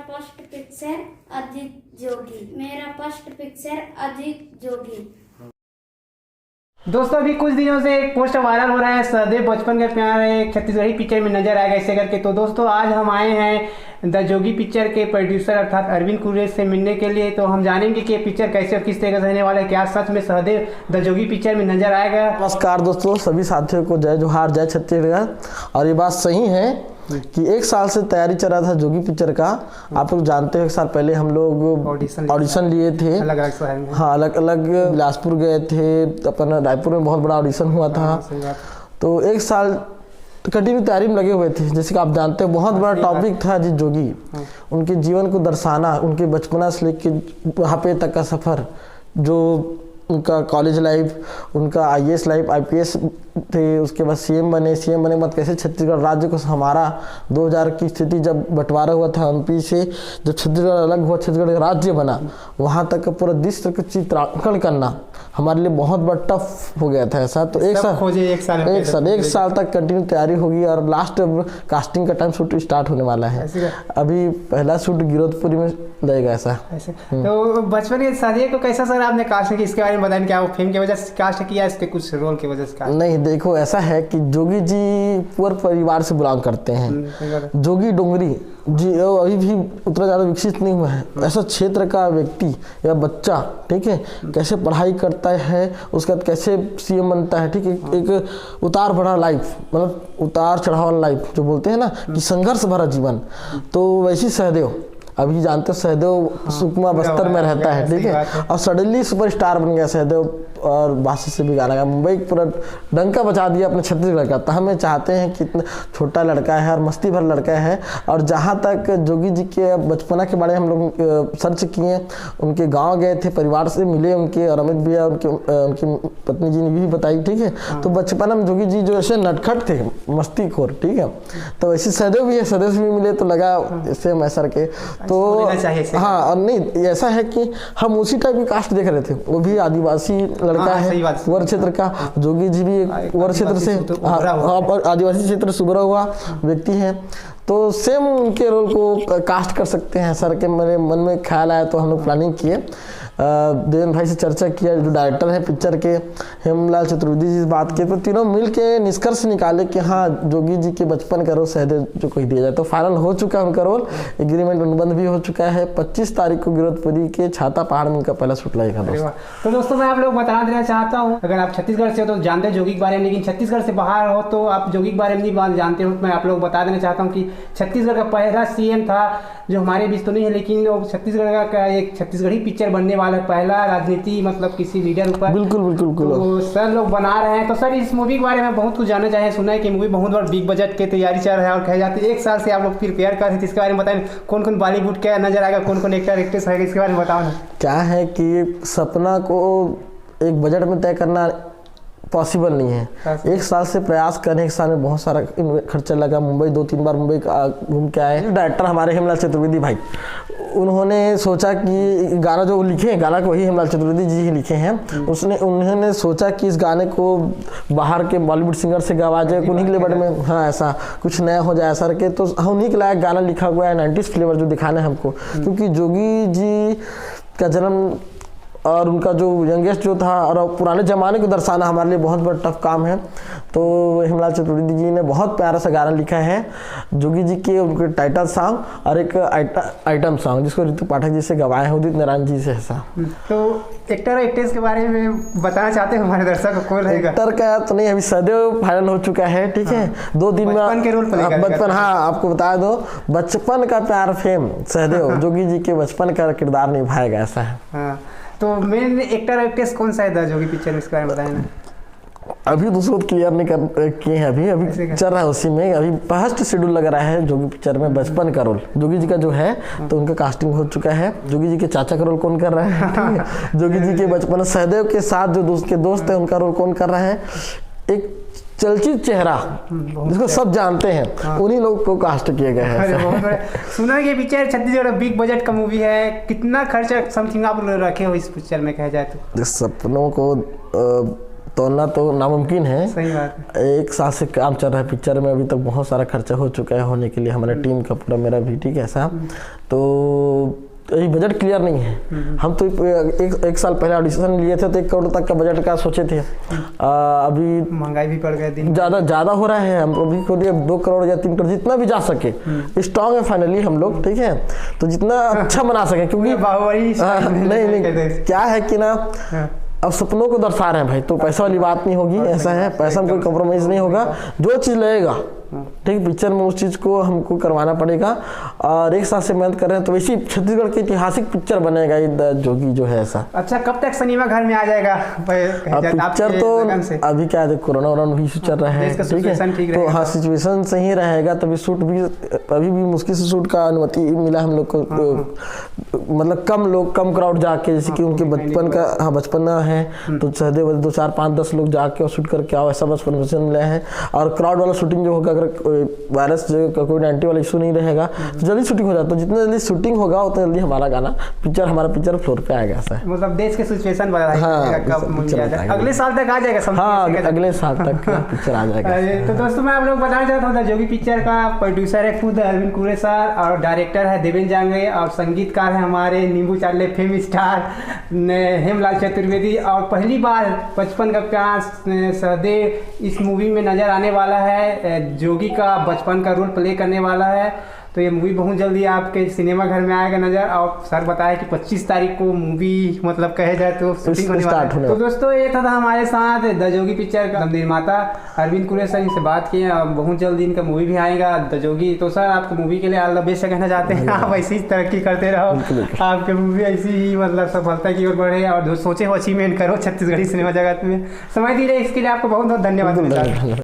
First picture Ajit Jogi. दोस्तों अभी कुछ दिनों से एक पोस्ट वायरल हो रहा है, सहदेव बचपन का प्यार एक छत्तीसगढ़ी पिक्चर में नजर आएगा ऐसे करके। तो दोस्तों आज हम आए हैं द जोगी पिक्चर के प्रोड्यूसर अर्थात अरविंद कुरेश से मिलने के लिए। तो हम जानेंगे कि ये पिक्चर कैसे और किस तरह से रहने वाला है, क्या सच में सहदेव द जोगी पिक्चर में नजर आएगा। नमस्कार दोस्तों, सभी साथियों को जय जोहार, जय छत्तीसगढ़। और ये बात सही है कि एक साल से तैयारी चल रहा था जोगी पिक्चर का। आप लोग जानते हो एक साल पहले हम लोग ऑडिशन लिए थे, अलग अलग शहर में। हाँ, अलग अलग बिलासपुर गए थे, अपन रायपुर में बहुत बड़ा ऑडिशन हुआ था। तो एक साल कंटिन्यू तैयारी में लगे हुए थे। जैसे कि आप जानते हो बहुत बड़ा टॉपिक था अजीत जोगी, उनके जीवन को दर्शाना, उनके बचपना से लेके वहाँ पे तक का सफ़र, जो उनका कॉलेज लाइफ, उनका आईएएस लाइफ, आईपीएस थे, उसके बाद सीएम बने मत कैसे छत्तीसगढ़ राज्य को हमारा 2000 की स्थिति जब बंटवारा हुआ था एमपी से, जब छत्तीसगढ़ अलग हुआ, छत्तीसगढ़ राज्य बना, वहाँ तक का पूरा दृश्य का चित्रांकन करना हमारे लिए बहुत बड़ा टफ हो गया था। ऐसा तो एक साल तक कंटिन्यू तैयारी होगी और लास्ट कास्टिंग का टाइम शूट स्टार्ट होने वाला है। अभी पहला शूट गिरोधपुरी में लगेगा ऐसा। तो बचपन के शादी को कैसा सर आपने कास्ट किया, इसके बारे में बताएं। क्या वो फिल्म की वजह से कास्ट किया, इसके कुछ रोल की वजह से? नहीं, देखो ऐसा है कि जोगी जी पुअर परिवार से बिलोंग करते हैं। जोगी डोंगरी जी अभी भी उतना ज़्यादा विकसित नहीं हुआ है। ऐसा क्षेत्र का व्यक्ति या बच्चा, ठीक है, कैसे पढ़ाई करता है, उसके बाद कैसे सीएम बनता है, ठीक है, एक उतार भरा लाइफ, मतलब उतार चढ़ाव लाइफ जो बोलते हैं ना कि संघर्ष भरा जीवन। तो वैसी सहदेव, अभी जानते हो सहदेव सुकमा बस्तर में रहता है, ठीक है, और सडनली सुपरस्टार बन गया सहदेव और बासी से भी गाना गाया, मुंबई पूरा डंका बचा दिया अपने छत्तीसगढ़ का। तो हमें चाहते हैं कि इतना छोटा लड़का है और मस्ती भर लड़का है। और जहाँ तक जोगी जी के बचपना के बारे में हम लोग सर्च किए, उनके गांव गए थे, परिवार से मिले उनके, और अमित भैया उनकी पत्नी जी ने भी बताई, ठीक है। तो बचपन में जोगी जी जो ऐसे नटखट थे, मस्तीखोर, ठीक है, तो वैसे सहदेव भी है, सहदेव से भी मिले तो लगा इससे हम ऐसा के। तो हाँ, और नहीं ऐसा है कि हम उसी टाइप की कास्ट देख रहे थे, वो भी आदिवासी लड़का है, वर क्षेत्र का। जोगी जी भी एक वर क्षेत्र से, आदिवासी क्षेत्र से उभरा हुआ व्यक्ति है। तो सेम उनके रोल को कास्ट कर सकते हैं सर के मेरे मन में ख्याल आया। तो हम लोग प्लानिंग किए, देवेंद्र भाई से चर्चा किया, जो डायरेक्टर है पिक्चर के हेमलाल चतुर्वेदी जी से बात की, तो तीनों मिल के निष्कर्ष निकाले कि हाँ जोगी जी के बचपन का रोल सहदेव जो कोई दिया जाए। तो फाइनल हो चुका है उनका रोल, एग्रीमेंट अनुबंध भी हो चुका है। 25 तारीख को गिरोधपुरी के छाता पहाड़ में उनका पहला शूट लगेगा। तो दोस्तों मैं आप लोग बता देना चाहता हूँ, अगर आप छत्तीसगढ़ से हो तो जानते हैं जोगी के बारे में, लेकिन छत्तीसगढ़ से बाहर हो तो आप जोगी के बारे में नहीं जानते हो। मैं आप लोग बता देना चाहता हूँ कि छत्तीसगढ़ का पहला सीएम था, जो हमारे बीच तो नहीं है, लेकिन वो छत्तीसगढ़ का एक छत्तीसगढ़ी पिक्चर बनने वाला पहला राजनीति, मतलब किसी लीडर ऊपर। बिल्कुल तो सर लोग बना रहे हैं। तो सर इस मूवी के बारे में बहुत कुछ जानना चाहे, सुना है कि मूवी बहुत बड़ा बिग बजट की तैयारी चल रहा है और कहे जाती है 1 साल से आप लोग प्रिपेयर कर रहे थे। इसके बारे में बताएं, कौन कौन बॉलीवुड का नजर आएगा, कौन कौन एक्टर एक्ट्रेस आएगा, इसके बारे में बताओ ना। क्या है कि सपना को एक बजट में तय करना पॉसिबल नहीं है। 1 साल से प्रयास करने, 1 साल में बहुत सारा खर्चा लगा। मुंबई 2-3 बार मुंबई घूम के आए। डायरेक्टर हमारे हेमलाल चतुर्वेदी भाई, उन्होंने सोचा कि गाना जो लिखे, गाना को वही हेमलाल चतुर्वेदी जी ही लिखे हैं। उन्होंने सोचा कि इस गाने को बाहर के बॉलीवुड सिंगर से गवा जाए, उन्हीं के लेवल में, हाँ ऐसा कुछ नया हो जाए सर के। तो हम उन्हीं के लायक गाना लिखा हुआ है, 90s फ्लेवर जो दिखाना है हमको, क्योंकि जोगी जी का जन्म और उनका जो यंगेस्ट जो था और पुराने ज़माने को दर्शाना हमारे लिए बहुत बड़ा टफ काम है। तो हेमलाल चतुर्वेदी जी ने बहुत प्यारा सा गाना लिखा है जोगी जी के, उनके टाइटल सॉन्ग और एक आइटम सॉन्ग जिसको ऋतु पाठक जी से गवाए हैं, उदित नारायण जी से। ऐसा तो एक्टर और एक्ट्रेस के बारे में बताना चाहते हैं हमारे दर्शक को, कौन रहेगा? एक्टर का तो नहीं, अभी सहदेव फाइनल हो चुका है, ठीक है। 2 दिन में बचपन, हाँ आपको बता दो, बचपन का प्यार फेम सहदेव जोगी जी के बचपन का किरदार निभाएगा, ऐसा है। तो मेन एक्टर एक्ट्रेस कौन सा है जोगी पिक्चर में, इसके बारे में बताएं ना। अभी दूसरों क्लियर नहीं कर किए हैं, अभी चल रहा है उसी में। अभी फर्स्ट शेड्यूल लग रहा है जोगी पिक्चर में बचपन का रोल जोगी जी का जो है, तो उनका कास्टिंग हो चुका है। जोगी जी के चाचा का रोल कौन कर रहा है, ठीक है। जोगी जी के बचपन सहदेव के साथ जो दोस्त है उनका रोल कौन कर रहा है, एक चलचित चेहरा जिसको सब जानते हैं, उन्हीं लोग को कास्ट किया गया है। सुना कि पिक्चर छत्तीसगढ़ बिग बजट का मूवी है, कितना खर्चा समथिंग आप रखे हो इस पिक्चर में कहा जाए तो? सपनों को तोड़ना तो नामुमकिन है। सही बात है। 1 साल से काम चल रहा है पिक्चर में, अभी तक बहुत सारा खर्चा हो चुका है होने के लिए, हमारे टीम का पूरा, मेरा भी, ठीक है साहब। तो ये बजट क्लियर नहीं है। हम तो एक साल पहले ऑडिशन लिए थे तो 1 करोड़ तक का बजट का सोचे थे। अभी महंगाई भी बढ़ गई, दिन ज़्यादा हो रहा है। हम अभी को लिए 2 करोड़ या 3 करोड़ जितना भी जा सके, स्ट्रॉन्ग है फाइनली हम लोग, ठीक है। तो जितना अच्छा बना सके, क्योंकि बाहुबली नहीं क्या है कि ना, अब सपनों को दर्शा रहे हैं भाई, तो पैसा वाली बात नहीं होगी। ऐसा है, पैसा में कोई कॉम्प्रोमाइज़ नहीं होगा। जो चीज़ लगेगा ठीक पिक्चर में, उस चीज़ को हमको करवाना पड़ेगा। और 1 साल से मेहनत कर रहे हैं, तो वैसी छत्तीसगढ़ की ऐतिहासिक पिक्चर बनेगा ये जोगी जो है ऐसा। अच्छा, कब तक सिनेमा घर में आ जाएगा पिक्चर? तो अभी क्या है, कोरोना वोरोना भी चल रहा है, ठीक है। तो हाँ, सिचुएशन सही रहेगा तभी शूट भी, अभी भी मुश्किल से शूट का अनुमति मिला हम लोग को। मतलब कम क्राउड जाके, जैसे कि उनके बचपन का, हाँ बचपना है, तो सहदे 2, 4, 5, 10 लोग जाके और शूट करके आओ, ऐसा बस परमिशन मिला है। और क्राउड वाला शूटिंग जो होगा, अगर वायरस कोविड-19 वाला इशू नहीं रहेगा तो जल्दी शूटिंग हो जाता है। जितना जल्दी शूटिंग होगा उतना जल्दी हमारा पिक्चर फ्लोर पे आएगा सर। मतलब देश के सिचुएशन बदल रहा है, कब अगले साल तक आ जाएगा? हाँ, अगले साल तक पिक्चर आ जाएगा। तो दोस्तों, मैं आप लोग बताना चाहता हूँ, जोगी पिक्चर का प्रोड्यूसर है खुद अरविंद कुरे सर, और डायरेक्टर है देवेंद्र जांगड़े, और संगीतकार है हमारे नींबू चाले फेम स्टार हेमलाल चतुर्वेदी। और पहली बार 55 का प्यार सहदेव इस मूवी में नजर आने वाला है, जोगी का बचपन का रोल प्ले करने वाला है। तो ये मूवी बहुत जल्दी आपके सिनेमा घर में आएगा नजर। और सर बताया कि 25 तारीख को मूवी, मतलब कहे जाए तो शूटिंग होने वाला है। तो दोस्तों, ये था हमारे साथ द जोगी पिक्चर का निर्माता अरविंद कुरे सर, इनसे बात किए। बहुत जल्दी इनका मूवी भी आएगा द जोगी। तो सर, आपको मूवी के लिए ऑल द बेस्ट कहना चाहते हैं। आप ऐसी ही तरक्की करते रहो, आपके मूवी ऐसी ही मतलब सफलता की ओर बढ़े, और जो सोचे हो अचीवमेंट करो छत्तीसगढ़ी सिनेमा जगत में। समय दी रहे इसके लिए आपको बहुत बहुत धन्यवाद।